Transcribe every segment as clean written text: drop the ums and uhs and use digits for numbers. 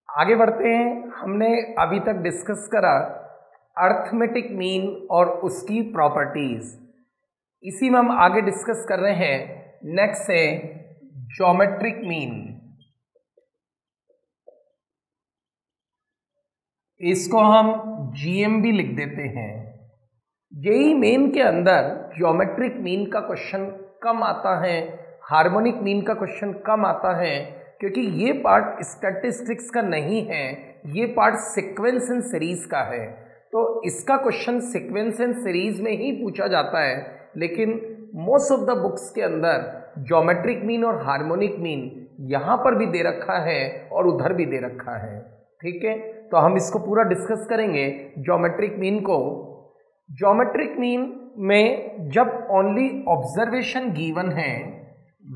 आगे बढ़ते हैं। हमने अभी तक डिस्कस करा अर्थमेटिक मीन और उसकी प्रॉपर्टीज। इसी में हम आगे डिस्कस कर रहे हैं। नेक्स्ट है ज्योमेट्रिक मीन। इसको हम जीएम भी लिख देते हैं। जेईई मेन के अंदर ज्योमेट्रिक मीन का क्वेश्चन कम आता है, हार्मोनिक मीन का क्वेश्चन कम आता है, क्योंकि ये पार्ट स्टैटिस्टिक्स का नहीं है, ये पार्ट सीक्वेंस एंड सीरीज का है। तो इसका क्वेश्चन सीक्वेंस एंड सीरीज में ही पूछा जाता है, लेकिन मोस्ट ऑफ द बुक्स के अंदर ज्योमेट्रिक मीन और हार्मोनिक मीन यहाँ पर भी दे रखा है और उधर भी दे रखा है। ठीक है, तो हम इसको पूरा डिस्कस करेंगे ज्योमेट्रिक मीन को। ज्योमेट्रिक मीन में जब ओनली ऑब्जर्वेशन गिवन है,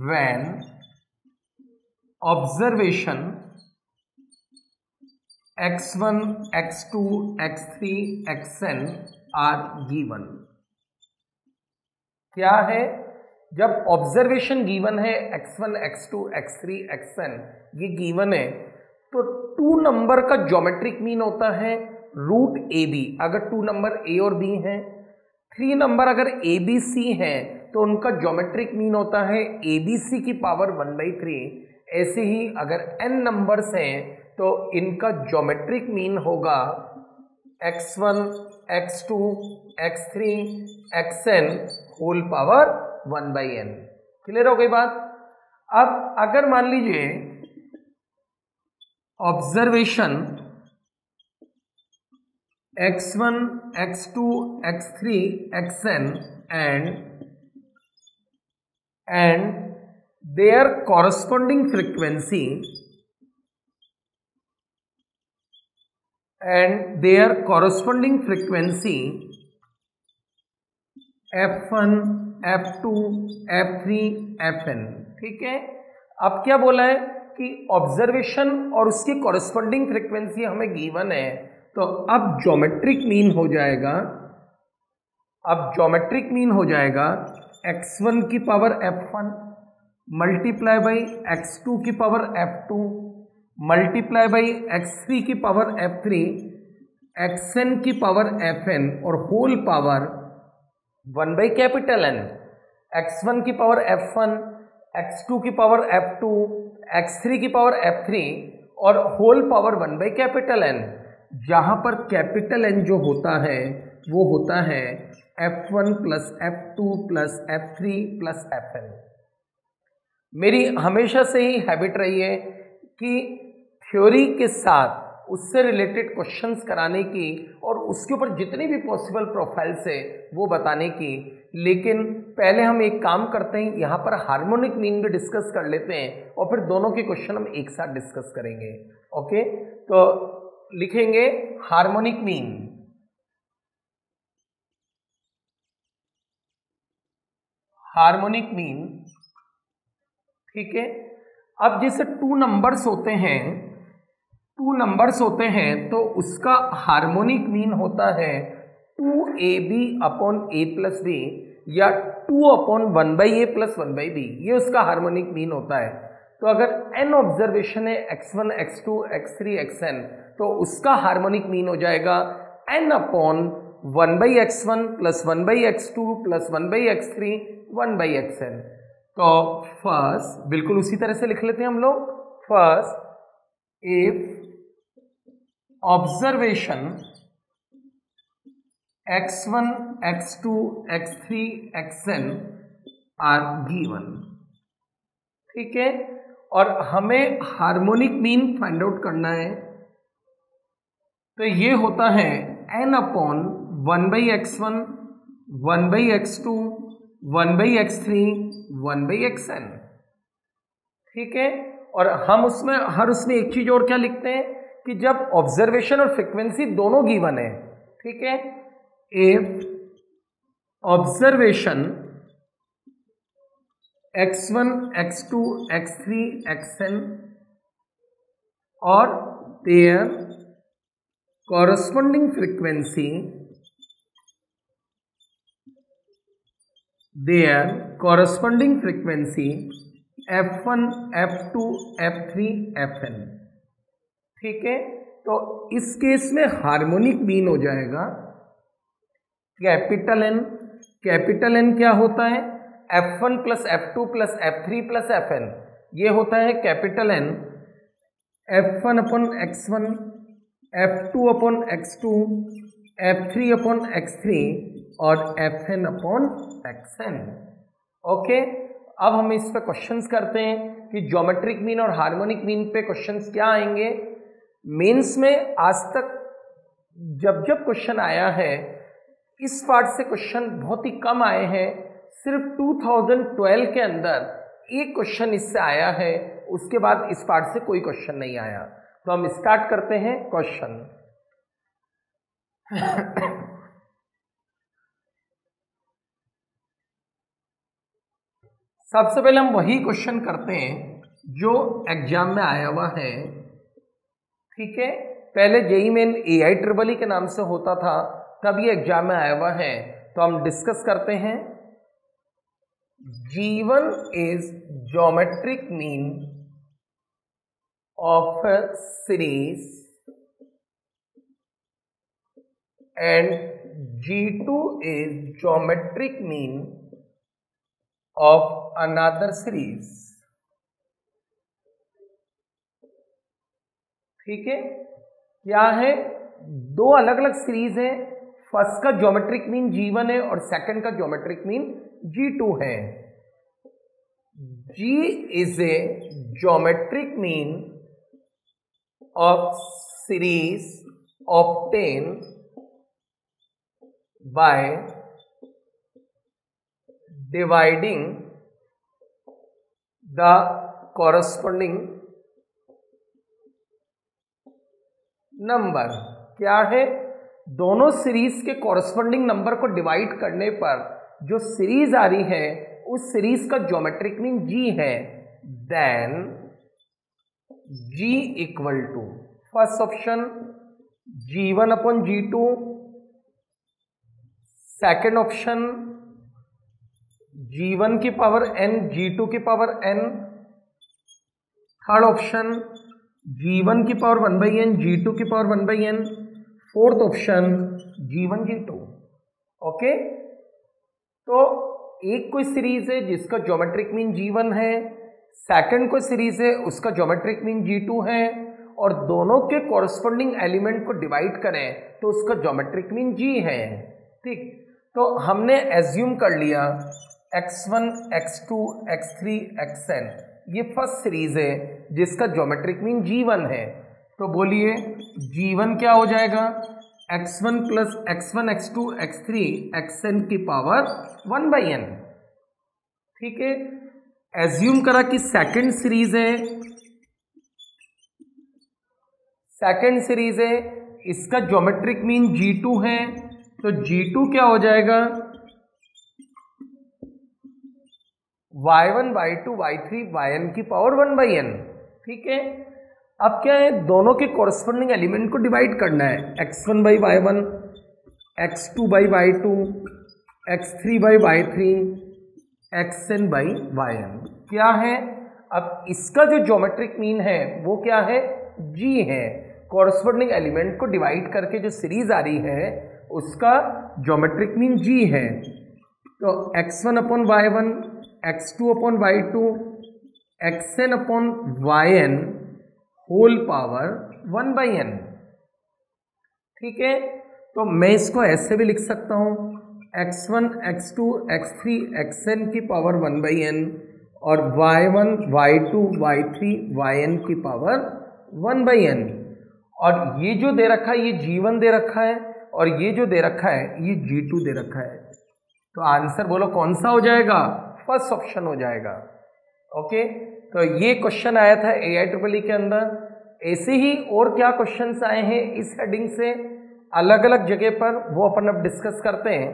when observation x1, x2, x3, xn are given. क्या है? जब ऑब्जर्वेशन गिवन है x1, x2, x3, xn ये गिवन है, तो 2 नंबर का ज्योमेट्रिक मीन होता है रूट ए बी, अगर 2 नंबर ए और बी हैं। 3 नंबर अगर ए बी सी हैं तो उनका ज्योमेट्रिक मीन होता है ए बी सी की पावर 1/3। ऐसे ही अगर n नंबर्स हैं तो इनका ज्योमेट्रिक मीन होगा x1, x2, x3, xn whole power 1/n। Clear हो गई बात? अब अगर मान लीजिए observation x1, x2, x3, xn and their corresponding frequency f1, f2, f3, fn। ठीक है, अब क्या बोला है कि ऑब्जर्वेशन और उसकी कॉरस्पॉन्डिंग फ्रीक्वेंसी हमें गिवन है, तो अब ज्योमेट्रिक मीन हो जाएगा, x1 की power f1 multiply by x2 की power f2 multiply by x3 की पावर f3 xn की पावर fn और होल पावर 1/N। x1 की पावर f1, x2 की पावर f2, x3 की पावर f3 और होल पावर 1/N। जहां पर कैपिटल N जो होता है वो होता है f1 plus f2 plus f3 plus fn। मेरी हमेशा से ही हैबिट रही है कि थ्योरी के साथ उससे रिलेटेड क्वेश्चंस कराने की और उसके ऊपर जितनी भी पॉसिबल प्रोफाइल्स है वो बताने की। लेकिन पहले हम एक काम करते हैं, यहाँ पर हार्मोनिक मीन भी डिस्कस कर लेते हैं और फिर दोनों के क्वेश्चन हम एक साथ डिस्कस करेंगे। ओके, तो लिखेंगे हार्मोनिक मीन। ठीक है, अब जैसे 2 नंबर्स होते हैं तो उसका हार्मोनिक मीन होता है 2ab upon a plus b या 2 अपॉन 1/a प्लस 1/b, ये उसका हार्मोनिक मीन होता है। तो अगर n ऑब्जर्वेशन है x1, x2, x3, xn तो उसका हार्मोनिक मीन हो जाएगा n upon 1/x1 plus 1/x2 plus 1/x3 1/xn। तो फर्स्ट बिल्कुल उसी तरह से लिख लेते हैं हम लोग। First, if observation x1, x2, x3, xn are given. ठीक है, और हमें हार्मोनिक मीन फाइंड आउट करना है, तो ये होता है n upon 1/x1, 1/x2, 1/x3, 1/xn। ठीक है, और हम उसमें एक चीज और क्या लिखते हैं कि जब ऑब्जर्वेशन और फ्रीक्वेंसी दोनों गिवन है, ठीक है, if observation x1, x2, x3, xn और their corresponding frequency f1, f2, f3, fn। ठीक है, तो इस केस में हार्मोनिक मीन हो जाएगा कैपिटल एन। कैपिटल एन क्या होता है? F1 plus F2 plus F3 plus Fn, ये होता है capital N. F1 upon X1, F2 upon X2, F3 upon X3 और Fn अपॉन Xn। ओके, अब हम इस पे क्वेश्चंस करते हैं कि ज्योमेट्रिक मीन और हार्मोनिक मीन पे क्वेश्चंस क्या आएंगे। मेंस में आज तक जब जब क्वेश्चन आया है, इस पार्ट से क्वेश्चन बहुत ही कम आए हैं। सिर्फ 2012 के अंदर एक क्वेश्चन इससे आया है, उसके बाद इस पार्ट से कोई क्वेश्चन नहीं आया। तो हम स्टार्ट करते हैं क्वेश्चन। सबसे पहले हम वही क्वेश्चन करते हैं जो एग्जाम में आया हुआ है। ठीक है, पहले जेईई मेन AIEEE के नाम से होता था, तब ये एग्जाम में आया हुआ है। तो हम डिस्कस करते हैं। G1 is geometric mean of series and G2 is geometric mean of another series. ठीक है, क्या है? दो अलग अलग सीरीज है। फर्स्ट का ज्योमेट्रिक मीन G1 है और सेकंड का ज्योमेट्रिक मीन G2 है। G is a geometric mean of series obtain by dividing the corresponding number. क्या है? दोनों सीरीज के कॉरस्पॉन्डिंग नंबर को डिवाइड करने पर जो सीरीज आ रही है उस सीरीज का ज्योमेट्रिक मीन G है। Then G equal to first option G1 upon G2, second option G1 की पावर n G2 की power n, third option G1 की पावर 1/n G2 की power 1/n, fourth option G1 G2। Okay, तो एक कोई series है जिसका geometric mean G1 है, सेकंड कोई सीरीज है उसका ज्योमेट्रिक मीन G2 है, और दोनों के कॉरस्पॉन्डिंग एलिमेंट को डिवाइड करें तो उसका ज्योमेट्रिक मीन G है। ठीक, तो हमने एज्यूम कर लिया X1 X2 X3 Xn ये फर्स्ट सीरीज है जिसका ज्योमेट्रिक मीन G1 है। तो बोलिए G1 क्या हो जाएगा? X1 plus X1 X2 X3 Xn की पावर 1/n। ठीक है, एज्यूम करा कि सेकंड सीरीज है, सेकंड सीरीज है, इसका ज्योमेट्रिक मीन G2 है। तो G2 क्या हो जाएगा? y1 y2 y3 yn की पावर 1/n। ठीक है, अब क्या है? दोनों के कॉरस्पॉन्डिंग एलिमेंट को डिवाइड करना है। x1 by y1, x2 by y2, x3 by y3, xn by yn। क्या है? अब इसका जो ज्योमेट्रिक मीन है वो क्या है? G है। कॉरस्पॉन्डिंग एलिमेंट को डिवाइड करके जो सीरीज आ रही है उसका ज्योमेट्रिक मीन G है। तो x1 upon y1, x2 upon y2, xn upon yn whole power 1/n। ठीक है, तो मैं इसको ऐसे भी लिख सकता हूं x1 x2 x3 xn की पावर 1/n और y1 y2 y3 yn की पावर 1/n। और ये जो दे रखा है ये G1 दे रखा है और ये जो दे रखा है ये G2 दे रखा है। तो आंसर बोलो कौन सा हो जाएगा? फर्स्ट ऑप्शन हो जाएगा। ओके, तो ये क्वेश्चन आया था AIEEE के अंदर। ऐसे ही और क्या क्वेश्चंस आए हैं इस हेडिंग से अलग अलग जगह पर, वो अपन अब डिस्कस करते हैं।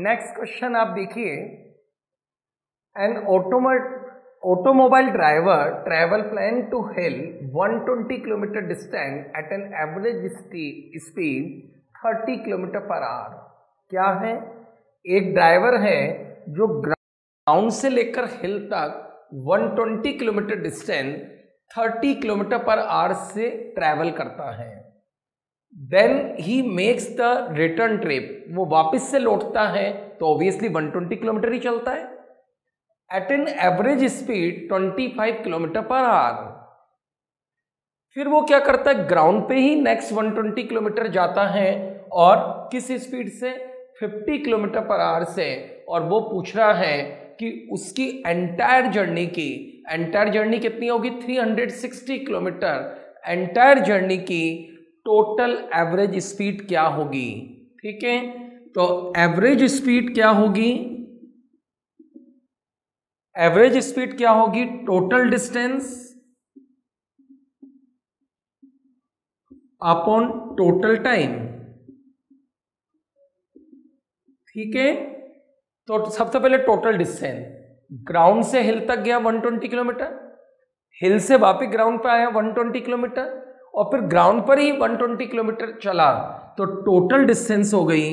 नेक्स्ट क्वेश्चन आप देखिए, an automobile driver travel plan to hill 120 kilometer distance at an average speed 30 kilometer per hour. क्या है? एक ड्राइवर है जो ग्राउंड से लेकर हिल तक 120 kilometer distance 30 kilometer per hour से ट्रैवल करता है, then he makes the return trip, वो वापस से लौटता है तो ऑब्वियसली 120 किलोमीटर ही चलता है at an average speed 25 kilometer per hour. फिर वो क्या करता है, ग्राउंड पे ही नेक्स्ट 120 किलोमीटर जाता है और किस स्पीड से, 50 किलोमीटर पर आवर से, और वो पूछ रहा है कि उसकी एंटायर जर्नी कितनी होगी, 360 किलोमीटर एंटायर जर्नी की टोटल एवरेज स्पीड क्या होगी। ठीक है, तो एवरेज स्पीड क्या होगी, total distance upon total time. ठीक है, तो सबसे पहले टोटल डिस्टेंस, ग्राउंड से हिल तक गया 120 किलोमीटर, हिल से वापस ग्राउंड पे आया 120 किलोमीटर, और फिर ग्राउंड पर ही 120 किलोमीटर चला, तो टोटल डिस्टेंस हो गई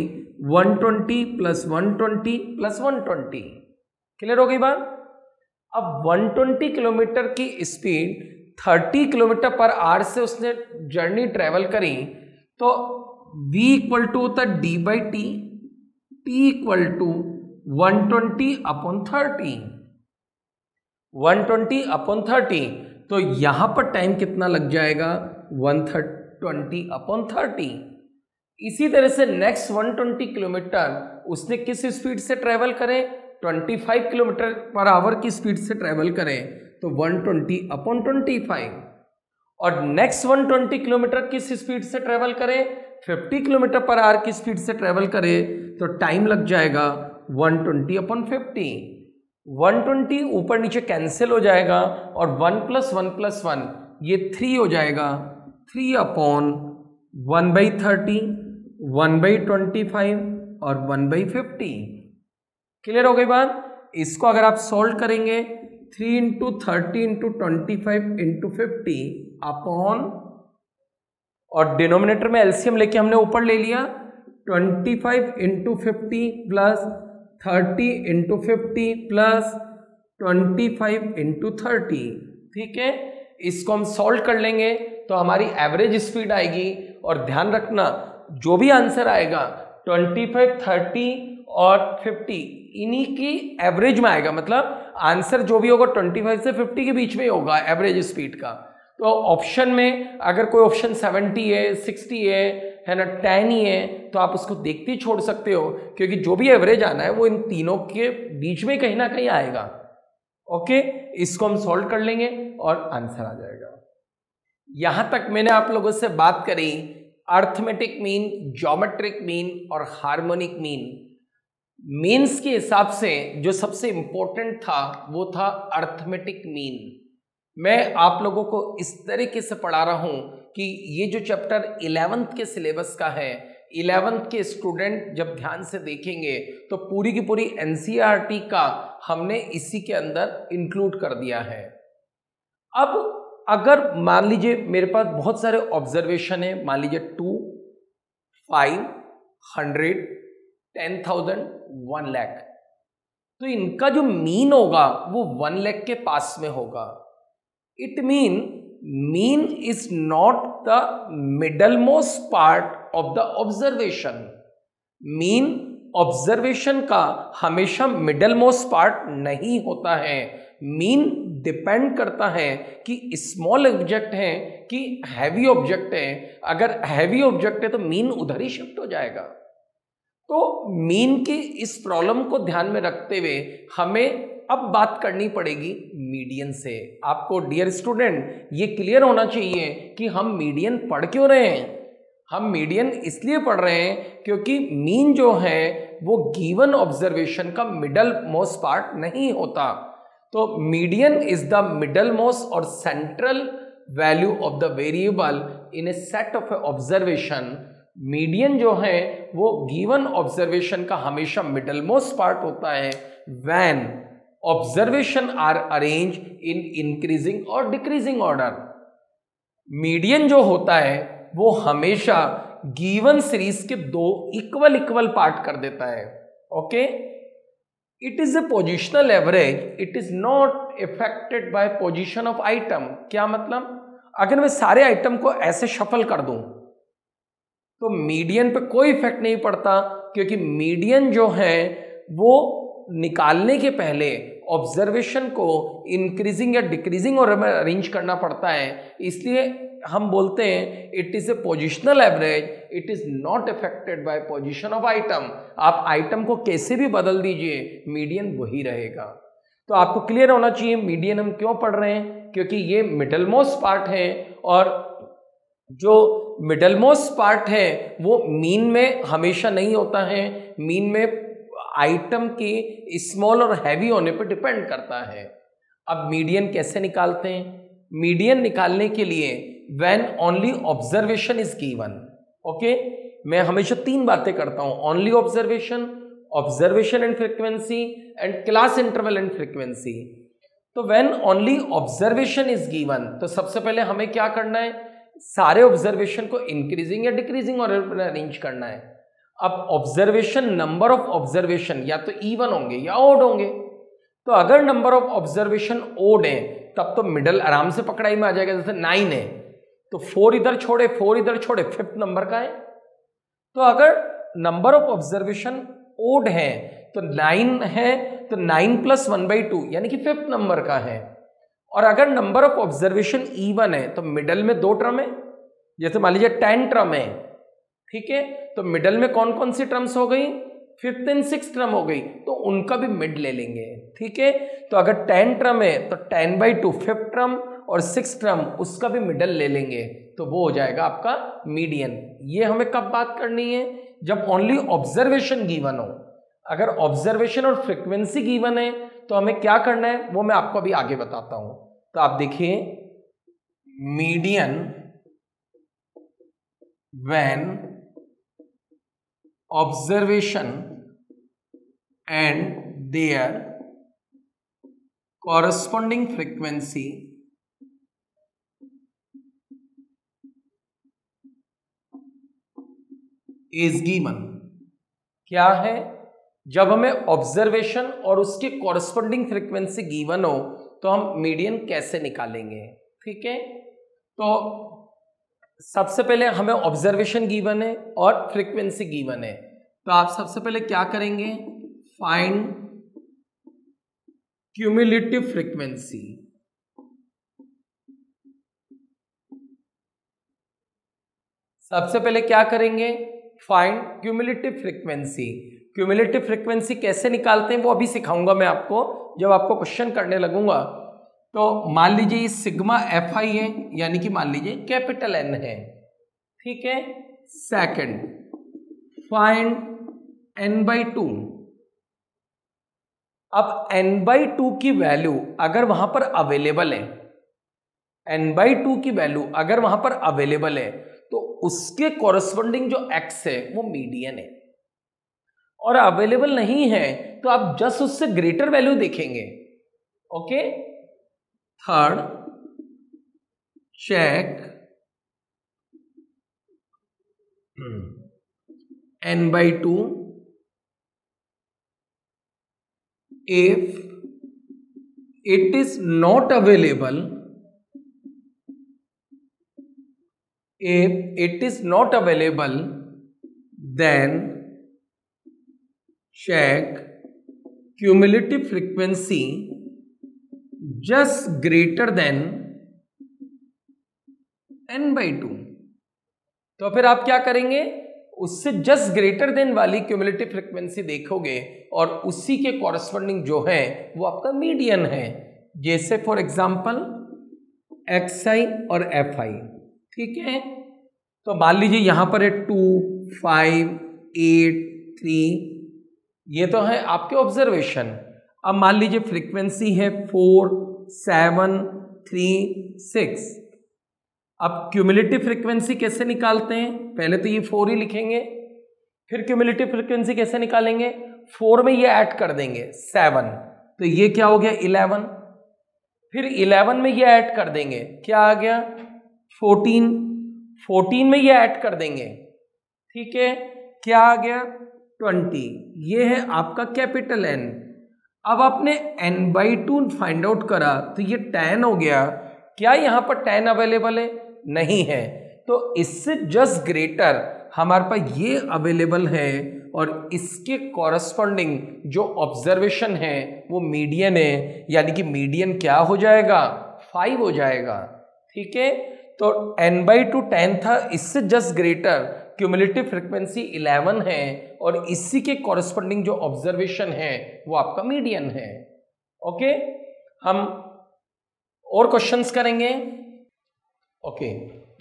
120 प्लस 120 प्लस 120। क्लियर हो गई बात। अब 120 किलोमीटर की स्पीड 30 किलोमीटर पर आवर से उसने जर्नी ट्रेवल करी, तो v इक्वल टू होता है D by T, T equal to 120 upon 30, 120 upon 30, तो यहां पर टाइम कितना लग जाएगा, 120 अपॉन 30। इसी तरह से नेक्स्ट 120 किलोमीटर उसने किस स्पीड से ट्रेवल करें, 25 किलोमीटर पर आवर की स्पीड से ट्रेवल करें, तो 120 अपॉन 25, और नेक्स्ट 120 किलोमीटर किस स्पीड से ट्रेवल करें, 50 किलोमीटर पर आवर की स्पीड से ट्रेवल करें, तो टाइम लग जाएगा 120 अपॉन 50। 120 ऊपर नीचे कैंसिल हो जाएगा और 1 प्लस 1 प्लस 1 ये 3 हो जाएगा, 3 अपॉन 1/30, 1/25 और 1/50। क्लियर हो गई बात। इसको अगर आप सॉल्व करेंगे 3 इंटू 30 इंटू 25 इंटू 50 अपॉन, और डिनोमिनेटर में एलसीएम लेके हमने ऊपर ले लिया, 25 into 50 plus 30 into 50 plus 25 into 30। ठीक है, इसको हम सॉल्व कर लेंगे तो हमारी एवरेज स्पीड आएगी, और ध्यान रखना जो भी आंसर आएगा 25, 30 और 50 इन्हीं की एवरेज में आएगा, मतलब आंसर जो भी होगा 25 से 50 के बीच में ही होगा एवरेज स्पीड का। तो ऑप्शन में अगर कोई ऑप्शन 70 है, 60 है ना, 10 ही है, तो आप उसको देखते ही छोड़ सकते हो, क्योंकि जो भी एवरेज आना है वो इन तीनों के बीच में कहीं ना कहीं आएगा। ओके, इसको हम सॉल्व कर लेंगे और आंसर आ जाएगा। यहां तक मैंने आप लोगों से बात करी अर्थमेटिक मीन, ज्योमेट्रिक मीन और हार्मोनिक मीन। मीन्स के हिसाब से जो सबसे इंपॉर्टेंट था वो था अर्थमेटिक मीन। मैं आप लोगों को इस तरीके से पढ़ा रहा हूं कि ये जो चैप्टर 11th के सिलेबस का है, 11th के स्टूडेंट जब ध्यान से देखेंगे तो पूरी की पूरी एनसीईआरटी का हमने इसी के अंदर इंक्लूड कर दिया है। अब अगर मान लीजिए मेरे पास बहुत सारे ऑब्जर्वेशन है, मान लीजिए 2, 5, 100, 10,000, 1 लाख, तो इनका जो मीन होगा वो 1 लाख के पास में होगा। It mean is not the middle most part of the observation. Mean observation का हमेशा मिडल मोस्ट पार्ट नहीं होता है। मीन डिपेंड करता है कि स्मॉल ऑब्जेक्ट है कि हैवी ऑब्जेक्ट है। अगर हैवी ऑब्जेक्ट है तो मीन उधर ही शिफ्ट हो जाएगा। तो मीन की इस प्रॉब्लम को ध्यान में रखते हुए हमें अब बात करनी पड़ेगी मीडियन से। आपको डियर स्टूडेंट ये क्लियर होना चाहिए कि हम मीडियन पढ़ क्यों रहे हैं। हम मीडियन इसलिए पढ़ रहे हैं क्योंकि मीन जो है वो गिवन ऑब्जर्वेशन का मिडल मोस्ट पार्ट नहीं होता। तो median is the middle most और central value of the variable in a set of observation. Median जो है वो गिवन ऑब्जर्वेशन का हमेशा मिडल मोस्ट पार्ट होता है when observation are arrange in increasing और डिक्रीजिंग ऑर्डर। मीडियन जो होता है वो हमेशा गिवन सीरीज के 2 इक्वल पार्ट कर देता है। Okay, it is a positional average, it is not affected by position of item. क्या मतलब, अगर मैं सारे आइटम को ऐसे शफल कर दूं तो मीडियन पे कोई इफेक्ट नहीं पड़ता, क्योंकि मीडियन जो है वो निकालने के पहले ऑब्जर्वेशन को इंक्रीजिंग या डिक्रीजिंग और अरेंज करना पड़ता है। इसलिए हम बोलते हैं it is a positional average, it is not affected by position of item. आप आइटम को कैसे भी बदल दीजिए, मीडियन वही रहेगा। तो आपको क्लियर होना चाहिए मीडियन हम क्यों पढ़ रहे हैं, क्योंकि ये मिडल मोस्ट पार्ट है, और जो मिडल मोस्ट पार्ट है वो मीन में हमेशा नहीं होता है, मीन में आइटम की स्मॉल और हैवी होने पर डिपेंड करता है। अब मीडियन कैसे निकालते हैं, मीडियन निकालने के लिए when only observation is given, okay, मैं हमेशा 3 बातें करता हूं, only observation, observation and frequency and class interval and frequency. तो when only observation is given, तो सबसे पहले हमें क्या करना है, सारे ऑब्जर्वेशन को इंक्रीजिंग या डिक्रीजिंग और अरेंज करना है। अब ऑब्जर्वेशन, नंबर ऑफ ऑब्जर्वेशन या तो इवन होंगे या ओड होंगे। तो अगर नंबर ऑफ ऑब्जर्वेशन ओड है तब तो मिडल आराम से पकड़ाई में आ जाएगा। जैसे 9 है तो 4 इधर छोड़े 4 इधर छोड़े, 5th नंबर का है। तो अगर नंबर ऑफ ऑब्जर्वेशन ओड है तो 9 है तो 9 + 1/2 यानी कि 5th नंबर का है। और अगर नंबर ऑफ ऑब्जर्वेशन इवन है तो मिडल में 2 टर्म है, जैसे मान लीजिए 10 टर्म है, ठीक है, तो मिडल में कौन कौन सी टर्म्स हो गई, 5th एंड 6th टर्म हो गई, तो उनका भी मिड ले लेंगे, ठीक है। तो अगर 10 टर्म है तो 10/2 5th टर्म और 6th टर्म उसका भी मिडल ले लेंगे, तो वो हो जाएगा आपका मीडियन। ये हमें कब बात करनी है, जब ओनली ऑब्जर्वेशन गिवन हो। अगर ऑब्जर्वेशन और फ्रीक्वेंसी गिवन है तो हमें क्या करना है वो मैं आपको अभी आगे बताता हूं। तो आप देखिए, median when observation and there corresponding frequency is given. क्या है, जब हमें ऑब्जर्वेशन और उसके कॉरस्पॉन्डिंग फ्रीक्वेंसी गिवन हो तो हम मीडियन कैसे निकालेंगे, ठीक है। तो सबसे पहले हमें ऑब्जर्वेशन गिवन है और फ्रीक्वेंसी गिवन है, तो आप सबसे पहले क्या करेंगे, फाइंड क्यूमुलेटिव फ्रीक्वेंसी। सबसे पहले क्या करेंगे, find cumulative frequency. Cumulative frequency कैसे निकालते हैं वो अभी सिखाऊंगा मैं आपको, जब आपको क्वेश्चन करने लगूंगा। तो मान लीजिए ये सिग्मा FI है, यानी कि मान लीजिए कैपिटल N है, ठीक है। Second, find N/2। अब N/2 की वैल्यू अगर वहां पर अवेलेबल है, N/2 की वैल्यू अगर वहां पर अवेलेबल है तो उसके कॉरस्पॉन्डिंग जो x है वो मीडियन है, और अवेलेबल नहीं है तो आप जस्ट उससे ग्रेटर वैल्यू देखेंगे, okay. Third, check N/2 if it is not available, if it is not available then check cumulative frequency just greater than N/2। तो फिर आप क्या करेंगे, उससे जस्ट ग्रेटर देन वाली क्यूमुलेटिव फ्रीक्वेंसी देखोगे और उसी के कॉरस्पॉन्डिंग जो है वो आपका मीडियन है। जैसे फॉर एग्जांपल XI और FI, ठीक है। तो मान लीजिए यहां पर है 2, 5, 8, 3, ये तो है आपके ऑब्जर्वेशन। अब मान लीजिए फ्रीक्वेंसी है 4, 7, 3, 6। अब क्यूमुलेटिव फ्रीक्वेंसी कैसे निकालते हैं, पहले तो ये 4 ही लिखेंगे, फिर क्यूमुलेटिव फ्रीक्वेंसी कैसे निकालेंगे, 4 में ये ऐड कर देंगे 7, तो ये क्या हो गया 11, फिर 11 में ये ऐड कर देंगे, क्या आ गया 14, 14 में ये ऐड कर देंगे, ठीक है, क्या आ गया 20। ये है आपका कैपिटल N। अब आपने n/2 फाइंड आउट करा तो ये tan हो गया। क्या यहाँ पर tan अवेलेबल है? नहीं है। तो इससे जस्ट ग्रेटर हमारे पास ये अवेलेबल है और इसके कॉरस्पॉन्डिंग जो ऑब्जर्वेशन है वो मीडियन है, यानी कि मीडियन क्या हो जाएगा? 5 हो जाएगा। ठीक है, तो n/2 tan था, इससे जस्ट ग्रेटर क्यूमुलेटिव फ्रीक्वेंसी 11 है और इसी के कॉरस्पॉन्डिंग जो ऑब्जर्वेशन है वो आपका मीडियन है। ओके, हम और क्वेश्चंस करेंगे। ओके,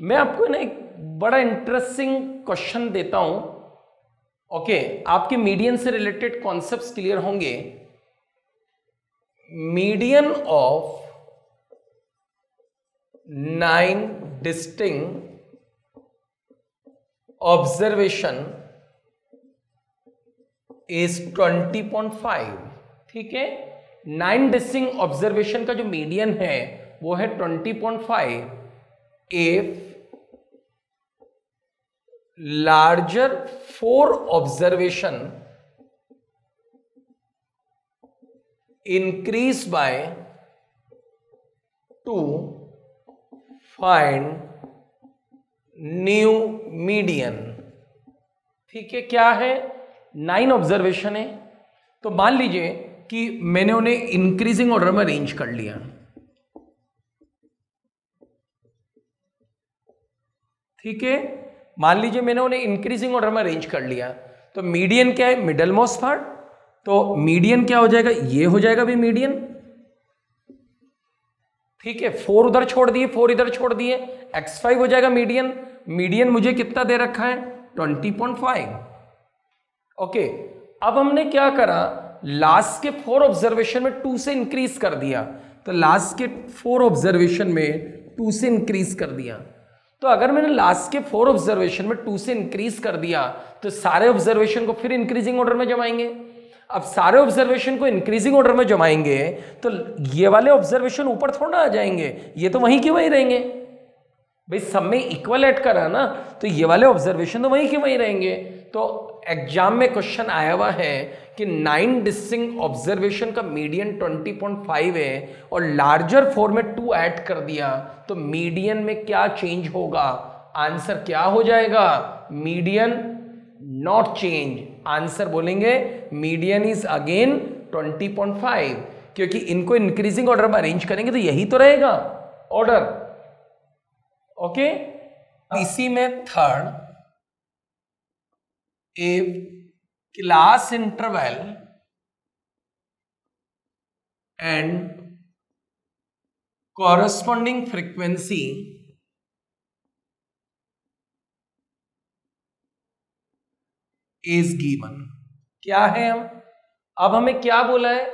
मैं आपको ना एक बड़ा इंटरेस्टिंग क्वेश्चन देता हूं। ओके, आपके मीडियन से रिलेटेड कॉन्सेप्ट्स क्लियर होंगे। Median of 9 distinct observation is 20.5। ठीक है, 9 डिस्टिंक्ट ऑब्जर्वेशन का जो मीडियन है वो है 20.5 if larger 4 observation increase by 2 find new median. ठीक है, क्या है? 9 ऑब्जर्वेशन है, तो मान लीजिए कि मैंने उन्हें इंक्रीजिंग ऑर्डर में अरेंज कर लिया। ठीक है, मान लीजिए मैंने उन्हें इंक्रीजिंग ऑर्डर में अरेंज कर लिया, तो मीडियन क्या है? Middle most part. तो मीडियन क्या हो जाएगा? ये हो जाएगा भी मीडियन। ठीक है, 4 उधर छोड़ दिए, 4 इधर छोड़ दिए, x5 हो जाएगा मीडियन। मीडियन मुझे कितना दे रखा है? 20.5। ओके, अब हमने क्या करा? लास्ट के 4 ऑब्जर्वेशन में 2 से इंक्रीज कर दिया, तो लास्ट के 4 ऑब्जर्वेशन में 2 से इंक्रीज कर दिया। तो अगर मैंने लास्ट के 4 ऑब्जर्वेशन में 2 से इंक्रीज कर दिया तो सारे ऑब्जर्वेशन को फिर इंक्रीजिंग ऑर्डर में जमाएंगे। अब सारे ऑब्जर्वेशन को इंक्रीजिंग ऑर्डर में जमाएंगे तो ये वाले ऑब्जर्वेशन ऊपर थोड़ा आ जाएंगे, ये तो वहीं के वहीं रहेंगे। भाई सब में इक्वल ऐड करा ना, तो ये वाले ऑब्जर्वेशन तो वहीं के वहीं रहेंगे। तो एग्जाम में क्वेश्चन आया हुआ है कि 9 डिस्टिंक्ट ऑब्जर्वेशन का मीडियन 20.5 है और लार्जर 4 में 2 ऐड कर दिया, तो मीडियन में क्या चेंज होगा? आंसर क्या हो जाएगा? Median not change. आंसर बोलेंगे मीडियन इज अगेन 20.5, क्योंकि इनको इंक्रीजिंग ऑर्डर में अरेंज करेंगे तो यही तो रहेगा ऑर्डर। ओके, इसी में third, if class interval and corresponding frequency is given. क्या है? अब हमें क्या बोला है?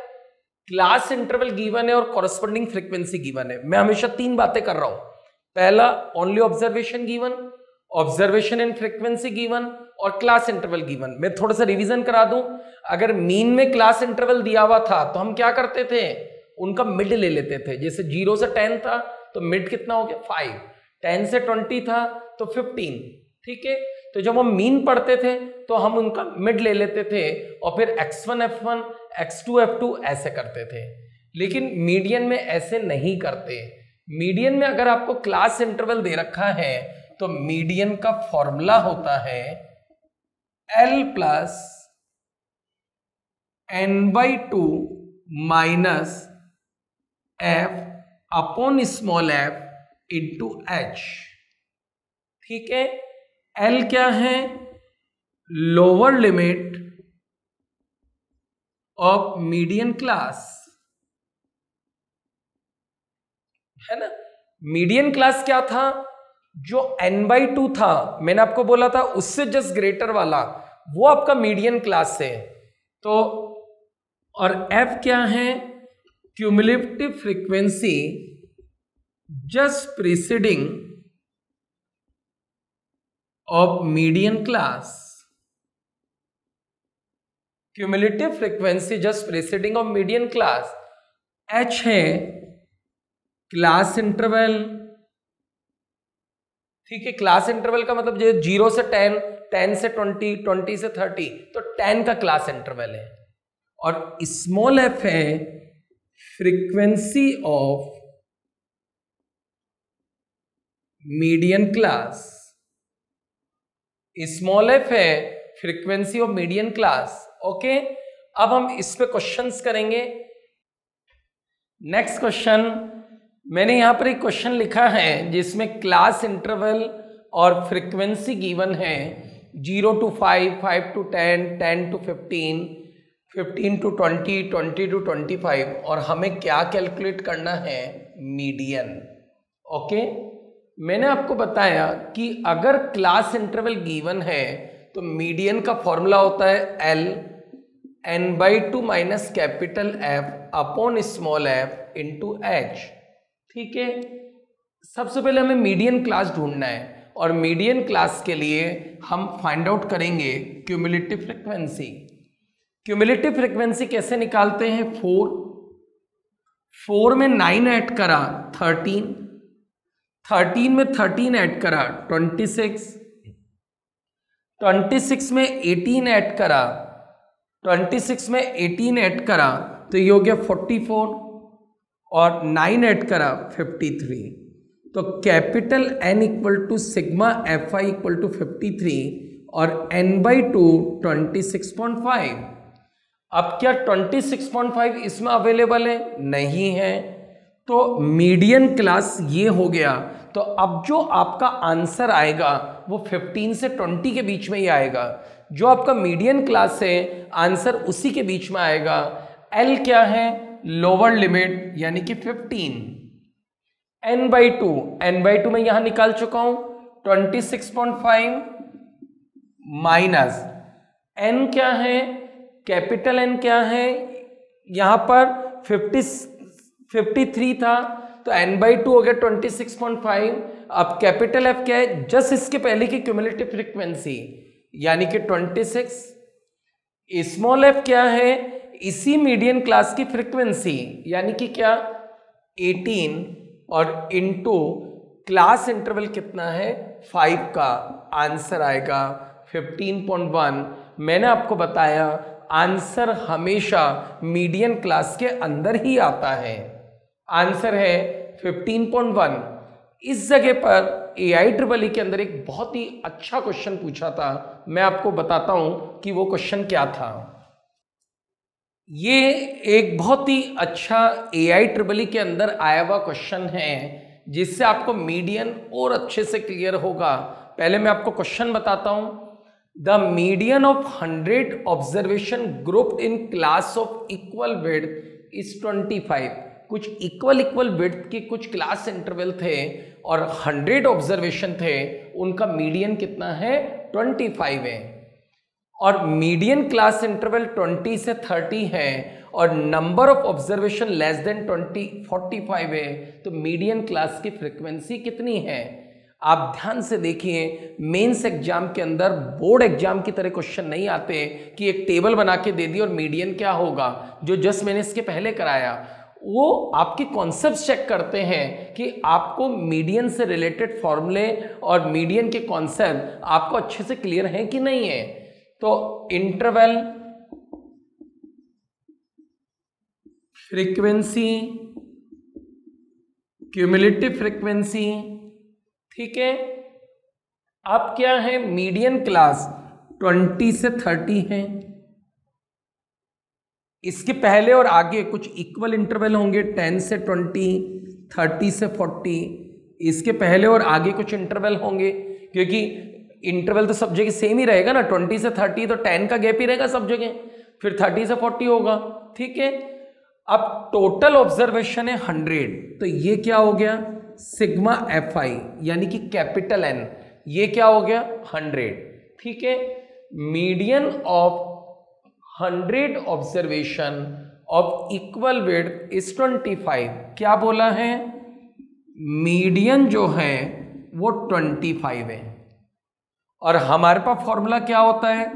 क्लास इंटरवल गिवन है और कॉरस्पॉन्डिंग फ्रीक्वेंसी गिवन है। मैं हमेशा 3 बातें कर रहा हूं। पहला, only observation given, observation and frequency given और क्लास इंटरवल गिवन। मैं थोड़ा सा रिवीजन करा दूं। अगर मीन में क्लास इंटरवल दिया हुआ था तो हम क्या करते थे? उनका मिड ले लेते थे। जैसे 0 से 10 था तो मिड कितना हो गया? 5। 10 से 20 था तो 15। ठीक है, तो जब हम मीन पढ़ते थे तो हम उनका मिड ले लेते थे और फिर x1 f1 x2 f2 ऐसे करते थे। लेकिन मीडियन में ऐसे नहीं करते। मीडियन में अगर आपको क्लास इंटरवल दे रखा है तो मीडियन का फॉर्मूला होता है L plus n/2 minus f upon small f into h। ठीक है, L क्या है? Lower limit of median class, है ना। मीडियन क्लास क्या था? जो n/2 था, मैंने आपको बोला था उससे जस्ट ग्रेटर वाला, वो आपका मीडियन क्लास है। तो और f क्या है? Cumulative frequency just preceding of median class. Cumulative frequency just preceding of median class. h है क्लास इंटरवल। ठीक है, क्लास इंटरवल का मतलब जो 0 से 10, 10 से 20, 20 से 30, तो 10 का क्लास इंटरवल है। और स्मॉल एफ है frequency of median class. Small F है frequency of median class. Okay, अब हम इस पे क्वेश्चंस करेंगे। नेक्स्ट क्वेश्चन, मैंने यहां पर एक क्वेश्चन लिखा है जिसमें क्लास इंटरवल और फ्रीक्वेंसी गिवन है 0 to 5, 5 to 10, 10 to 15, 15 to 20, 20 to 25 और हमें क्या कैलकुलेट करना है, मीडियन। ओके, मैंने आपको बताया कि अगर क्लास इंटरवल गिवन है तो मीडियन का फॉर्मूला होता है L n/2 minus capital F upon small f into H। ठीक है, सबसे पहले हमें मीडियन क्लास ढूंढना है और मीडियन क्लास के लिए हम फाइंड आउट करेंगे क्यूमुलेटिव फ्रीक्वेंसी। क्यूमुलेटिव फ्रीक्वेंसी कैसे निकालते हैं, 4 में 9 ऐड करा 13, 13 में 13 ऐड करा 26, 26 में 18 ऐड करा, 26 में 18 ऐड करा तो ये हो गया 44 और 9 ऐड करा 53। तो capital N equal to sigma Fi equal to 53 और n/2 26.5। अब क्या 26.5 इसमें अवेलेबल है, नहीं है, तो मीडियन क्लास ये हो गया। तो अब जो आपका आंसर आएगा वो 15 से 20 के बीच में ही आएगा। जो आपका मीडियन क्लास है आंसर उसी के बीच में आएगा। L क्या है, लोअर लिमिट यानी कि 15। n/2 मैं यहां निकाल चुका हूं 26.5 माइनस n क्या है, कैपिटल N क्या है, यहां पर 53 था तो n/2 हो गया 26.5। अब कैपिटल F क्या है, जस्ट इसके पहले की क्यूमुलेटिव फ्रीक्वेंसी यानी कि 26। स्मॉल f क्या है, इसी मीडियन क्लास की फ्रीक्वेंसी यानी कि क्या 18 और इनटू क्लास इंटरवल कितना है 5 का, आंसर आएगा 15.1। मैंने आपको बताया आंसर हमेशा मीडियन क्लास के अंदर ही आता है, आंसर है 15.1। इस जगह पर AIEEE के अंदर एक बहुत ही अच्छा क्वेश्चन पूछा था, मैं आपको बताता हूं कि वो क्वेश्चन क्या था। ये एक बहुत ही अच्छा AIEEE के अंदर आया हुआ क्वेश्चन है जिससे आपको मीडियन और अच्छे से क्लियर होगा। पहले मैं आपको क्वेश्चन बताता हूं। The median of 100 observation group in class of equal width is 25। कुछ इक्वल विड्थ के कुछ क्लास इंटरवल थे और 100 ऑब्जर्वेशन थे, उनका मीडियन कितना है 25 है। और मीडियन क्लास इंटरवल 20 से 30 है और number of observation less than 45 है, तो मीडियन क्लास की फ्रीक्वेंसी कितनी है। आप ध्यान से देखिए, मेंस एग्जाम के अंदर बोर्ड एग्जाम की तरह क्वेश्चन नहीं आते कि एक टेबल बना के दे दी और मीडियन क्या होगा, जो जस्ट मैंने इसके पहले कराया। वो आपके कॉन्सेप्ट चेक करते हैं कि आपको मीडियन से रिलेटेड फॉर्मूले और मीडियन के कॉन्सेप्ट आपको अच्छे से क्लियर है कि नहीं है। तो इंटरवल फ्रीक्वेंसी, क्यूमुलेटिव फ्रीक्वेंसी, ठीक है। अब क्या है, मीडियन क्लास 20 से 30 है, इसके पहले और आगे कुछ इक्वल इंटरवल होंगे 10 से 20, 30 से 40, इसके पहले और आगे कुछ इंटरवल होंगे क्योंकि इंटरवल तो सब जगह सेम ही रहेगा ना, 20 से 30 तो 10 का गैप ही रहेगा सब जगह, फिर 30 से 40 होगा, ठीक है। अब टोटल ऑब्जर्वेशन है 100, तो ये क्या हो गया सिग्मा Fi यानी कि कैपिटल N, ये क्या हो गया 100, ठीक है। Median of 100 observation of equal width is 25। क्या बोला है, मीडियन जो है वो 25 है और हमारे पास फॉर्मूला क्या होता है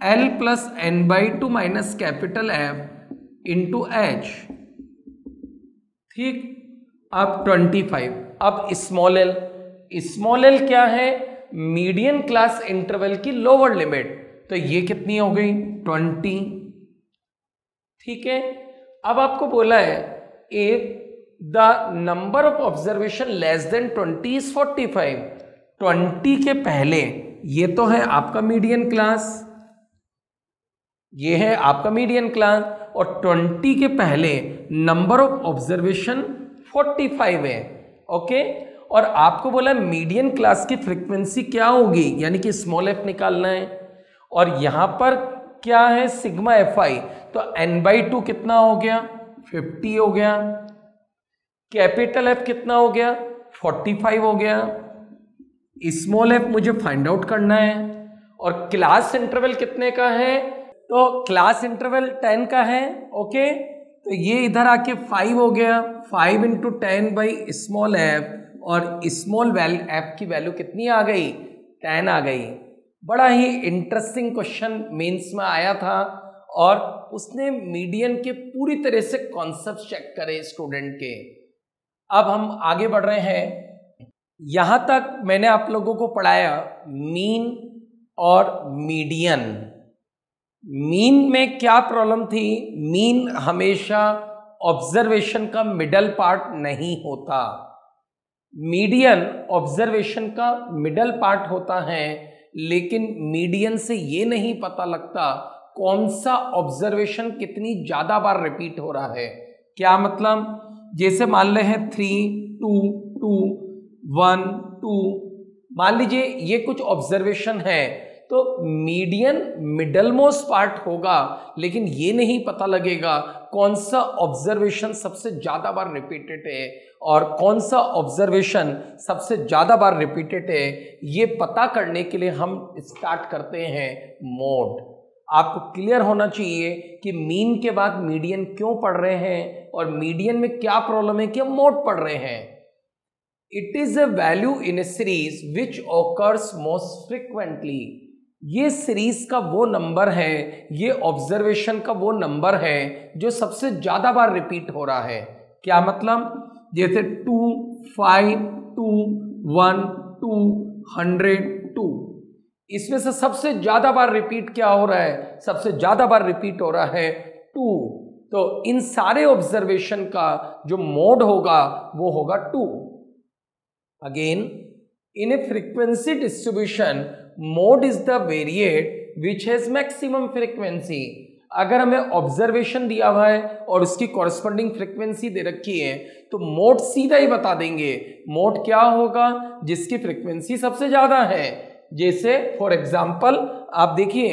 L plus n/2 minus capital F into H, ठीक। अब 25, अब स्मॉल l क्या है, मीडियन क्लास इंटरवल की लोअर लिमिट, तो ये कितनी हो गई 20, ठीक है, अब आपको बोला है if the number of observation less than 20 is 45। 20 के पहले ये तो है आपका मीडियन क्लास, ये है आपका मीडियन क्लास, और 20 के पहले नंबर ऑफ ऑब्जर्वेशन 45 है। ओके, और आपको बोला मीडियन क्लास की फ्रीक्वेंसी क्या होगी, यानी कि स्मॉल एफ निकालना है, और यहां पर क्या है सिग्मा एफ आई, तो n/2 कितना हो गया 50 हो गया, कैपिटल एफ कितना हो गया 45 हो गया, स्मॉल एफ मुझे फाइंड आउट करना है, और क्लास इंटरवल कितने का है, तो क्लास इंटरवल 10 का है। ओके, तो ये इधर आके 5 हो गया, 5 × 10 बाई स्मॉल एफ, और स्मॉल एफ की वैल्यू कितनी आ गई 10 आ गई। बड़ा ही इंटरेस्टिंग क्वेश्चन मेंस में आया था, और उसने मीडियन के पूरी तरह से कॉन्सेप्ट चेक करे स्टूडेंट के। अब हम आगे बढ़ रहे हैं, यहां तक मैंने आप लोगों को पढ़ाया मीन और मीडियन। मीन में क्या प्रॉब्लम थी, मीन हमेशा ऑब्जर्वेशन का मिडल पार्ट नहीं होता, मीडियन ऑब्जर्वेशन का मिडल पार्ट होता है, लेकिन मीडियन से ये नहीं पता लगता कौन सा ऑब्जर्वेशन कितनी ज्यादा बार रिपीट हो रहा है। क्या मतलब, जैसे मान ले हैं 3 2 2 1 2, मान लीजिए ये कुछ ऑब्जर्वेशन है, तो मीडियन मिडल मोस्ट पार्ट होगा, लेकिन ये नहीं पता लगेगा कौन सा ऑब्जर्वेशन सबसे ज्यादा बार रिपीटेड है और कौन सा ऑब्जर्वेशन सबसे ज्यादा बार रिपीटेड है। ये पता करने के लिए हम स्टार्ट करते हैं मोड। आपको क्लियर होना चाहिए कि मीन के बाद मीडियन क्यों पढ़ रहे हैं, और मीडियन में क्या प्रॉब्लम है कि हम मोड पढ़ रहे हैं। It is a value in A series which occurs most frequently. ये सीरीज का वो नंबर है, ये ऑब्जर्वेशन का वो नंबर है जो सबसे ज्यादा बार रिपीट हो रहा है। क्या मतलब, जैसे 2 5 2 1 2 100 2, इसमें से सबसे ज्यादा बार रिपीट क्या हो रहा है, सबसे ज्यादा बार रिपीट हो रहा है 2। तो इन सारे ऑब्जर्वेशन का जो मोड होगा वो होगा 2। Again, in a frequency distribution mode is the variate which has maximum frequency. अगर हमें ऑब्जर्वेशन दिया हुआ है और उसकी कॉरस्पॉन्डिंग फ्रीक्वेंसी दे रखी है, तो मोड सीधा ही बता देंगे। मोड क्या होगा, जिसकी फ्रीक्वेंसी सबसे ज्यादा है। जैसे फॉर एग्जाम्पल आप देखिए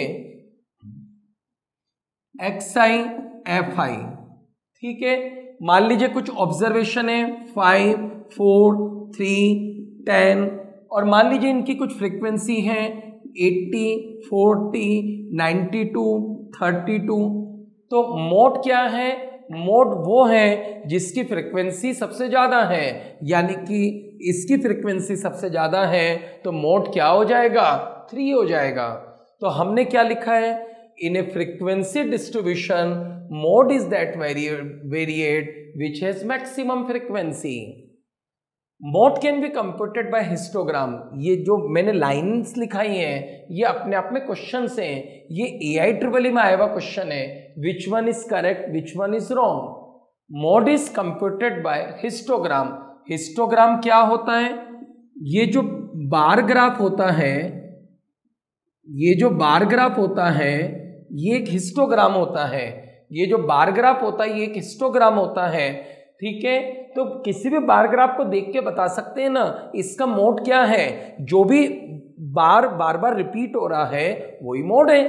XI FI, ठीक है, मान लीजिए कुछ ऑब्जर्वेशन है 5 4 3 10, और मान लीजिए इनकी कुछ फ्रीक्वेंसी है 80 40 92 32। तो मोड क्या है, मोड वो है जिसकी फ्रीक्वेंसी सबसे ज्यादा है, यानी कि इसकी फ्रीक्वेंसी सबसे ज्यादा है, तो मोड क्या हो जाएगा 3 हो जाएगा। तो हमने क्या लिखा है, in a frequency distribution mode is that variate which has maximum frequency. Mode can be computed by histogram. ये जो मैंने लाइन्स लिखाई हैं ये अपने आप में क्वेश्चन हैं, ये AI में आया हुआ क्वेश्चन है, which one is correct which one is wrong. Mode is computed by histogram. Histogram क्या होता है, ये जो बार ग्राफ होता है, ये जो बार ग्राफ होता है ये एक हिस्टोग्राम होता है। ये जो बार ग्राफ होता है ये एक हिस्टोग्राम होता है, ठीक है। तो किसी भी बार ग्राफ को देख के बता सकते हैं ना इसका मोड क्या है, जो भी बार बार रिपीट हो रहा है वही मोड है।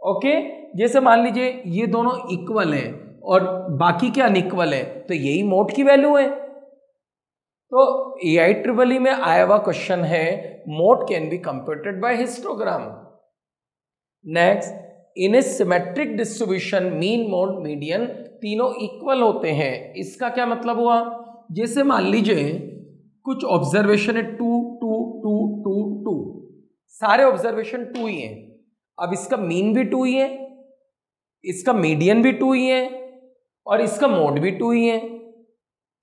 ओके, जैसे मान लीजिए ये दोनों इक्वल है और बाकी क्या अनइक्वल है, तो यही मोड की वैल्यू है। तो AI में आया हुआ क्वेश्चन है mode can be computed by histogram. Next, in a symmetric distribution mean mode median तीनों इक्वल होते हैं। इसका क्या मतलब हुआ, जैसे मान लीजिए कुछ ऑब्जर्वेशन है 2 2 2 2 2, सारे ऑब्जर्वेशन 2 ही हैं। अब इसका मीन भी 2 ही है, इसका मीडियन भी 2 ही है और इसका मोड भी 2 ही है,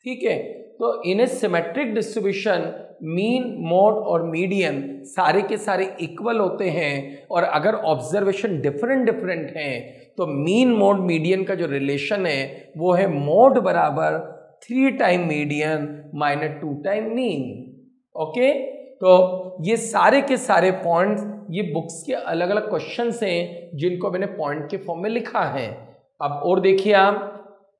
ठीक है। तो इन a symmetric distribution mean, mode और मीडियन सारे के सारे इक्वल होते हैं, और अगर ऑब्जर्वेशन डिफरेंट डिफरेंट हैं तो मीन, मोड, मीडियन का जो रिलेशन है वो है मोड बराबर 3 time median minus 2 time mean. Okay, तो ये सारे के सारे पॉइंट्स ये बुक्स के अलग अलग क्वेश्चंस हैं जिनको मैंने पॉइंट के फॉर्म में लिखा है। अब और देखिए आप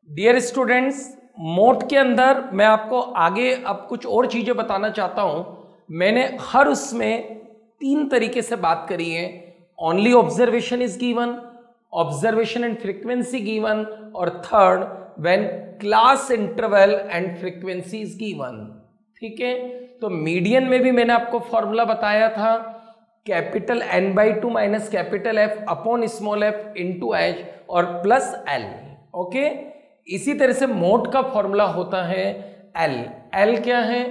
डियर स्टूडेंट्स, मोड के अंदर मैं आपको आगे अब कुछ और चीज़ें बताना चाहता हूँ। मैंने हर उसमें 3 तरीके से बात करी है। Only observation is given, observation and frequency given, और third when class interval and frequency is given. ठीक है, तो मीडियन में भी मैंने आपको फॉर्मूला बताया था, capital N/2 minus capital F upon small f into H और प्लस L। ओके, इसी तरह से मोड का फॉर्मूला होता है L। L क्या है?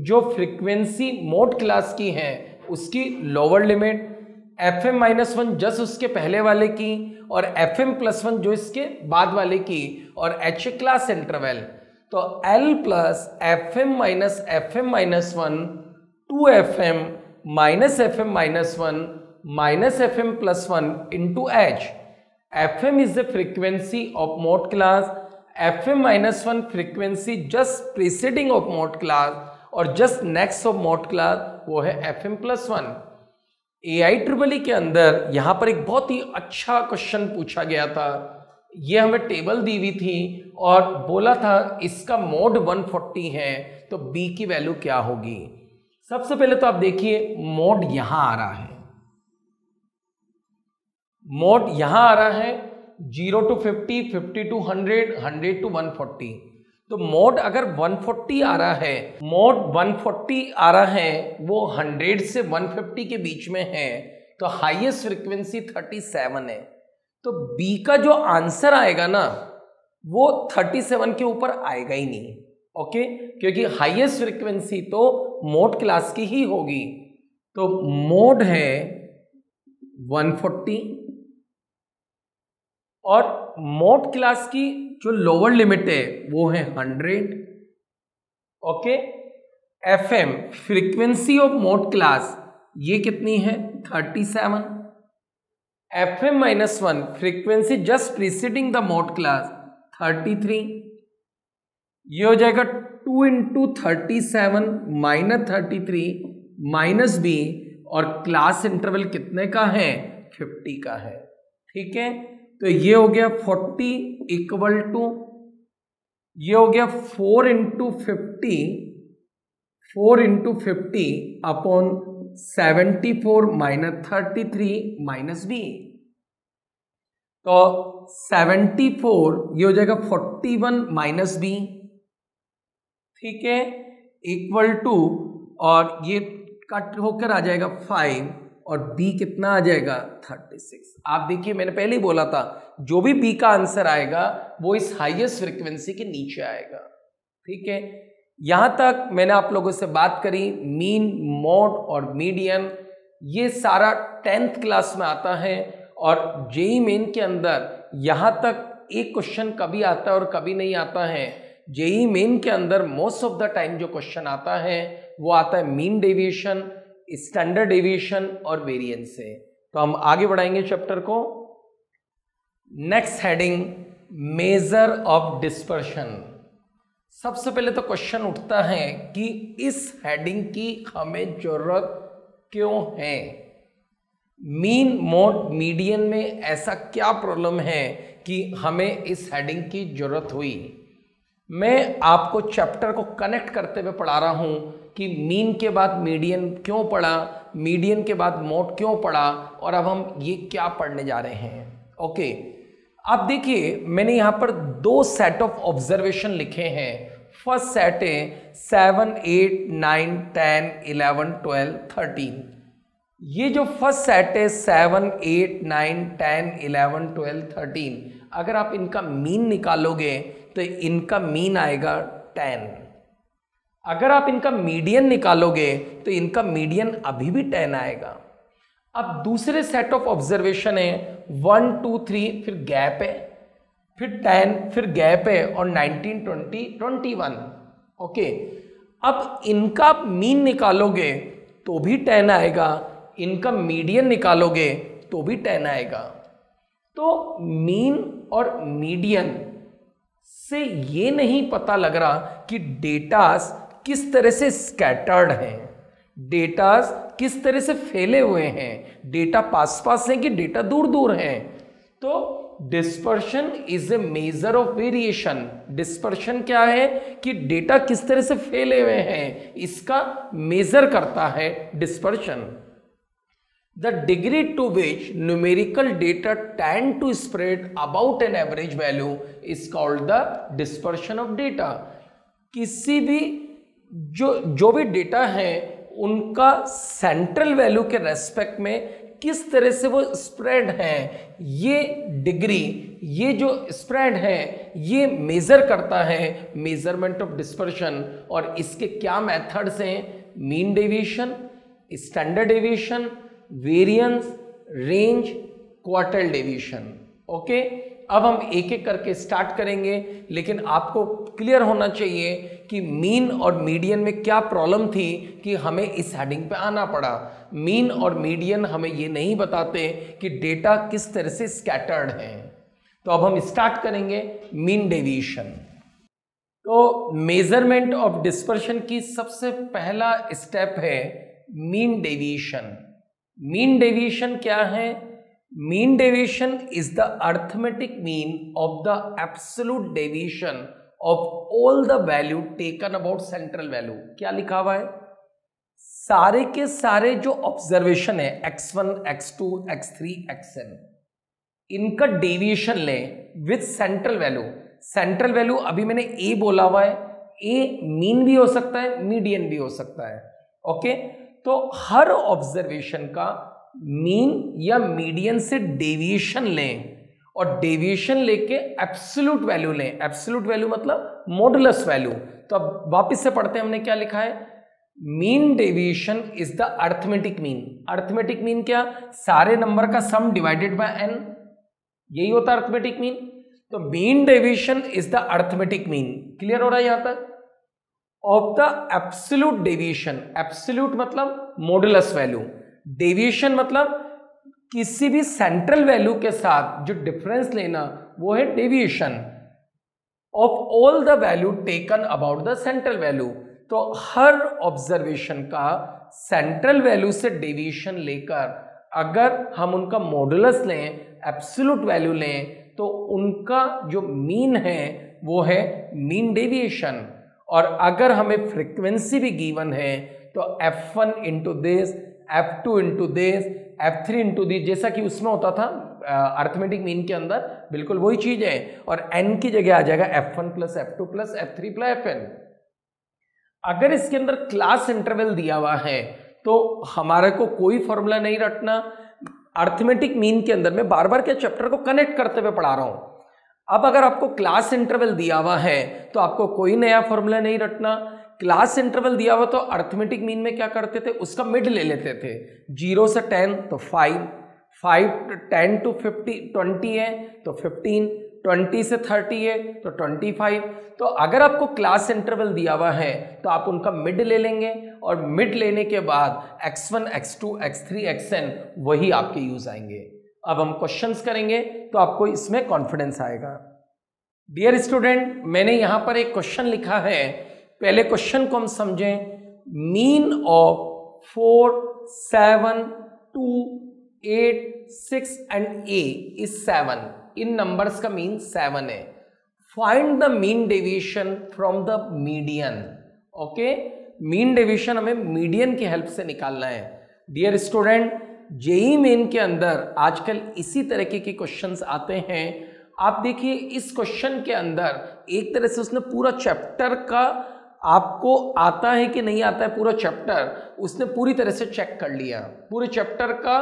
जो फ्रीक्वेंसी मोड क्लास की है उसकी लोअर लिमिट, FM-1 जस्ट उसके पहले वाले की, और FM+1 जो इसके बाद वाले की, और H क्लास इंटरवल। तो L plus FM minus FM-1 2FM minus FM-1 minus FM+1 into H। FM is the frequency of mode class, FM-1 frequency just preceding of mode class और just next of mode class वो है FM+1। AIEEE के अंदर यहाँ पर एक बहुत ही अच्छा क्वेश्चन पूछा गया था। ये हमें टेबल दी हुई थी और बोला था इसका मोड 140 है तो B की वैल्यू क्या होगी। सबसे पहले तो आप देखिए मोड यहाँ आ रहा है, मोड यहां आ रहा है 0 to 50, 50 to 100, 100 to 140। तो मोड अगर 140 आ रहा है, मोड 140 आ रहा है, वो 100 से 150 के बीच में है, तो हाईएस्ट फ्रीक्वेंसी 37 है। तो बी का जो आंसर आएगा ना वो 37 के ऊपर आएगा ही नहीं। ओके, क्योंकि हाईएस्ट फ्रीक्वेंसी तो मोड क्लास की ही होगी। तो मोड है 140 और मोड क्लास की जो लोअर लिमिट है वो है 100। Okay, FM frequency of mode class ये कितनी है 37। FM-1 frequency just preceding the mode class 33। ये हो जाएगा 2 इंटू 37 माइनस 33 माइनस बी, और क्लास इंटरवल कितने का है 50 का है। ठीक है, तो ये हो गया 40 इक्वल टू, ये हो गया 4 into 50 upon 74 minus 33 minus B. तो 74 ये हो जाएगा 41 माइनस बी। ठीक है, इक्वल टू, और ये कट होकर आ जाएगा 5 और b कितना आ जाएगा 36। आप देखिए मैंने पहले ही बोला था जो भी b का आंसर आएगा वो इस हाईएस्ट फ्रीक्वेंसी के नीचे आएगा। ठीक है, यहां तक मैंने आप लोगों से बात करी मीन, मोड और मीडियन। ये सारा 10th क्लास में आता है और जेईई मेन के अंदर यहां तक एक क्वेश्चन कभी आता है और कभी नहीं आता है। जेईई मेन के अंदर मोस्ट ऑफ द टाइम जो क्वेश्चन आता है वो आता है मीन डेविएशन, स्टैंडर्ड डेविएशन और वेरिएंस से। तो हम आगे बढ़ाएंगे चैप्टर को। Next heading measure of dispersion. सबसे पहले तो क्वेश्चन उठता है कि इस हेडिंग की हमें जरूरत क्यों है। मीन, मोड, मीडियन में ऐसा क्या प्रॉब्लम है कि हमें इस हेडिंग की जरूरत हुई। मैं आपको चैप्टर को कनेक्ट करते हुए पढ़ा रहा हूं कि मीन के बाद मीडियन क्यों पढ़ा, मीडियन के बाद मोड क्यों पढ़ा, और अब हम ये क्या पढ़ने जा रहे हैं। ओके, आप देखिए मैंने यहां पर 2 सेट ऑफ ऑब्जर्वेशन लिखे हैं। फर्स्ट सेट है 7, 8, 9, 10, 11, 12, 13। ये जो फर्स्ट सेट है 7, 8, 9, 10, 11, 12, 13, अगर आप इनका मीन निकालोगे तो इनका मीन आएगा 10। अगर आप इनका मीडियन निकालोगे तो इनका मीडियन अभी भी 10 आएगा। अब दूसरे सेट ऑफ ऑब्जर्वेशन है 1, 2, 3, फिर गैप है, फिर 10, फिर गैप है, और 19, 20, 21। ओके, अब इनका आप मीन निकालोगे तो भी 10 आएगा, इनका मीडियन निकालोगे तो भी 10 आएगा। तो मीन और मीडियन से ये नहीं पता लग रहा कि डेटास किस तरह से स्कैटर्ड हैं, डेटास किस तरह से फैले हुए हैं, डेटा पास पास हैं कि डेटा दूर दूर हैं। तो dispersion is a measure of variation. Dispersion क्या है कि डेटा किस तरह से फैले हुए हैं, इसका मेजर करता है dispersion. The degree to which numerical data tend to spread about an average value is called the dispersion of data. किसी भी जो भी डेटा है उनका सेंट्रल वैल्यू के रेस्पेक्ट में किस तरह से वो स्प्रेड है, ये डिग्री, ये जो स्प्रेड है ये मेजर करता है मेजरमेंट ऑफ डिस्पर्शन। और इसके क्या मेथड्स हैं? Mean deviation, standard deviation, variance, range, quartile deviation. Okay, अब हम एक एक करके स्टार्ट करेंगे, लेकिन आपको क्लियर होना चाहिए कि मीन और मीडियन में क्या प्रॉब्लम थी कि हमें इस हेडिंग पे आना पड़ा। मीन और मीडियन हमें ये नहीं बताते कि डेटा किस तरह से स्कैटर्ड है। तो अब हम स्टार्ट करेंगे मीन डेविएशन। तो मेजरमेंट ऑफ डिस्पर्शन की सबसे पहला स्टेप है मीन डेविएशन। मीन डेविएशन क्या है? Mean deviation is the arithmetic mean of the absolute deviation of all the value taken about central value. क्या लिखा हुआ है? सारे के सारे जो ऑब्जर्वेशन है x1, x2, x3, xn, इनका डेविएशन लें with central value. Central value अभी मैंने a बोला हुआ है, a मीन भी हो सकता है, मीडियन भी हो सकता है। ओके, तो हर ऑब्जर्वेशन का मीन या मीडियन से डेविएशन लें और डेविएशन लेके एब्सोल्यूट वैल्यू लें। एब्सोल्यूट वैल्यू मतलब मॉडुलस वैल्यू। तो अब वापस से पढ़ते हैं, हमने क्या लिखा है? Mean deviation is the arithmetic mean. Arithmetic mean क्या? सारे नंबर का सम डिवाइडेड बाय n, यही होता है अर्थमेटिक मीन। तो mean deviation is the arithmetic mean. Clear हो रहा है यहां तक? Of the absolute deviation. Absolute मतलब मॉडुलस वैल्यू, डेविएशन मतलब किसी भी सेंट्रल वैल्यू के साथ जो डिफरेंस लेना, वो है deviation of all the value taken about the central value. तो हर ऑब्जर्वेशन का सेंट्रल वैल्यू से डेविएशन लेकर अगर हम उनका मॉडुलस लें, एब्सोल्यूट वैल्यू लें, तो उनका जो मीन है वो है मीन डेविएशन। और अगर हमें फ्रीक्वेंसी भी गिवन है तो f1 into this, f2 into this, f3 into this, जैसा कि उसमें होता था अर्थमेटिक मीन के अंदर, बिल्कुल वही चीज है। और n की जगह आ जाएगा f1 plus f2 plus f3 plus fn। अगर इसके अंदर क्लास इंटरवल दिया हुआ है तो हमारे को कोई फॉर्मूला नहीं रटना। अर्थमेटिक मीन के अंदर मैं बार बार क्या चैप्टर को कनेक्ट करते हुए पढ़ा रहा हूं। अब अगर आपको क्लास इंटरवल दिया हुआ है तो आपको कोई नया फॉर्मूला नहीं रटना। क्लास इंटरवल दिया हुआ तो अर्थमेटिक मीन में क्या करते थे, उसका मिड ले लेते थे। 0 से 10 तो 5, 10 to 20 है तो 15, 20 से 30 है तो 25। तो अगर आपको क्लास इंटरवल दिया हुआ है तो आप उनका मिड ले लेंगे और मिड लेने के बाद x1, x2, x3, xn वही आपके यूज आएंगे। अब हम क्वेश्चंस करेंगे तो आपको इसमें कॉन्फिडेंस आएगा। डियर स्टूडेंट, मैंने यहां पर एक क्वेश्चन लिखा है, पहले क्वेश्चन को हम समझें। Mean of 4, 7, 2, 8, 6 and a is 7। In numbers का मीन 7 है। Find the mean deviation from the median. Okay, mean deviation हमें मीडियन की हेल्प से निकालना है। डियर स्टूडेंट, जेईई मेन के अंदर आजकल इसी तरीके के क्वेश्चंस आते हैं। आप देखिए इस क्वेश्चन के अंदर एक तरह से उसने पूरा चैप्टर का, आपको आता है कि नहीं आता है पूरा चैप्टर, उसने पूरी तरह से चेक कर लिया। पूरे चैप्टर का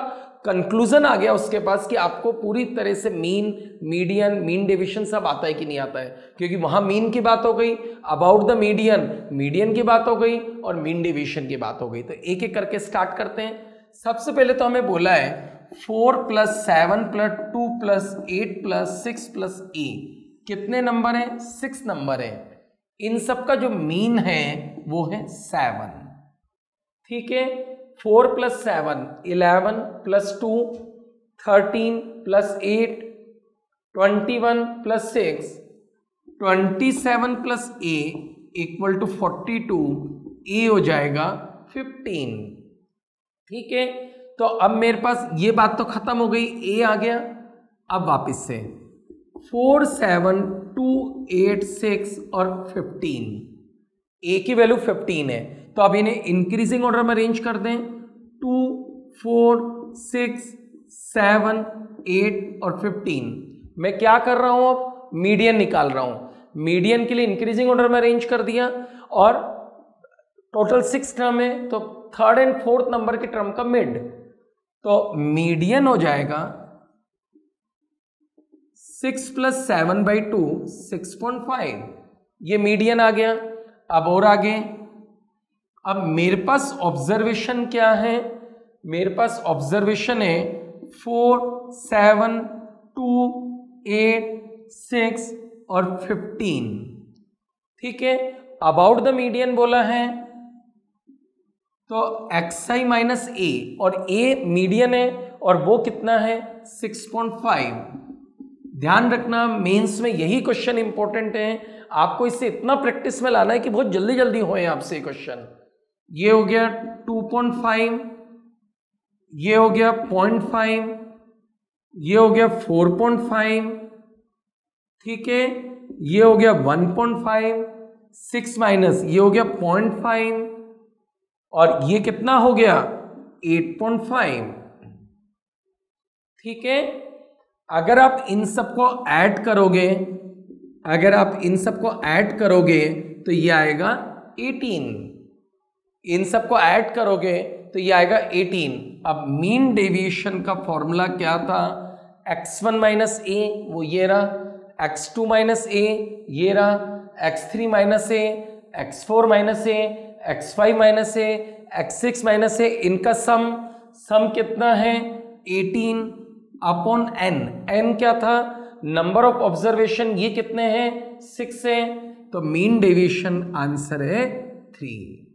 कंक्लूजन आ गया उसके पास कि आपको पूरी तरह से मीन, मीडियन, मीन डेविएशन सब आता है कि नहीं आता है, क्योंकि वहां मीन की बात हो गई, अबाउट द मीडियन, मीडियन की बात हो गई और मीन डेविएशन की बात हो गई। तो एक एक करके स्टार्ट करते हैं। सबसे पहले तो हमें बोला है 4 + 7 + 2 + 8 + 6 + a कितने नंबर हैं? 6 नंबर हैं। इन सब का जो मीन है वो है 7। ठीक है, 4 + 7 11 + 2 13 + 8 21 + 6 27 + a = 42, a हो जाएगा 15। ठीक है, तो अब मेरे पास ये बात तो खत्म हो गई, a आ गया। अब वापस से 4 7 2 8 6 और 15, a की वैल्यू 15 है, तो अब इन्हें इंक्रीजिंग ऑर्डर में अरेंज कर दें। 2 4 6 7 8 और 15। मैं क्या कर रहा हूं, अब मीडियन निकाल रहा हूं। मीडियन के लिए इंक्रीजिंग ऑर्डर में अरेंज कर दिया, और टोटल 6 टर्म है, तो थर्ड एंड फोर्थ नंबर के टर्म का मिड, तो मीडियन हो जाएगा 6 + 7/2 6.5। ये मीडियन आ गया। अब और आगे, अब मेरे पास ऑब्जर्वेशन क्या है, मेरे पास ऑब्जर्वेशन है 4 7 2 8 6 और 15। ठीक है, अबाउट द मीडियन बोला है, तो xi - a, और a मीडियन है और वो कितना है 6.5। ध्यान रखना, मेंस में यही क्वेश्चन इंपॉर्टेंट है, आपको इससे इतना प्रैक्टिस में लाना है कि बहुत जल्दी जल्दी होए आपसे क्वेश्चन। ये हो गया 2.5, ये हो गया 0.5, ये हो गया 4.5, ठीक है, ये हो गया 1.5, 6 माइनस ये हो गया 0.5, और ये कितना हो गया 8.5। ठीक है, अगर आप इन सबको ऐड करोगे, अगर आप इन सबको ऐड करोगे तो ये आएगा 18। इन सबको ऐड करोगे तो ये आएगा 18। अब मीन डेविएशन का फॉर्मूला क्या था, x1 - a वो ये रहा, x2 - a ये रहा, x3 - a, x4 - a, x5 - a, x6 - a, इनका सम कितना है 18 अपॉन n। n क्या था, नंबर ऑफ ऑब्जर्वेशन, ये कितने हैं 6 है, तो मीन डेविएशन आंसर है 3।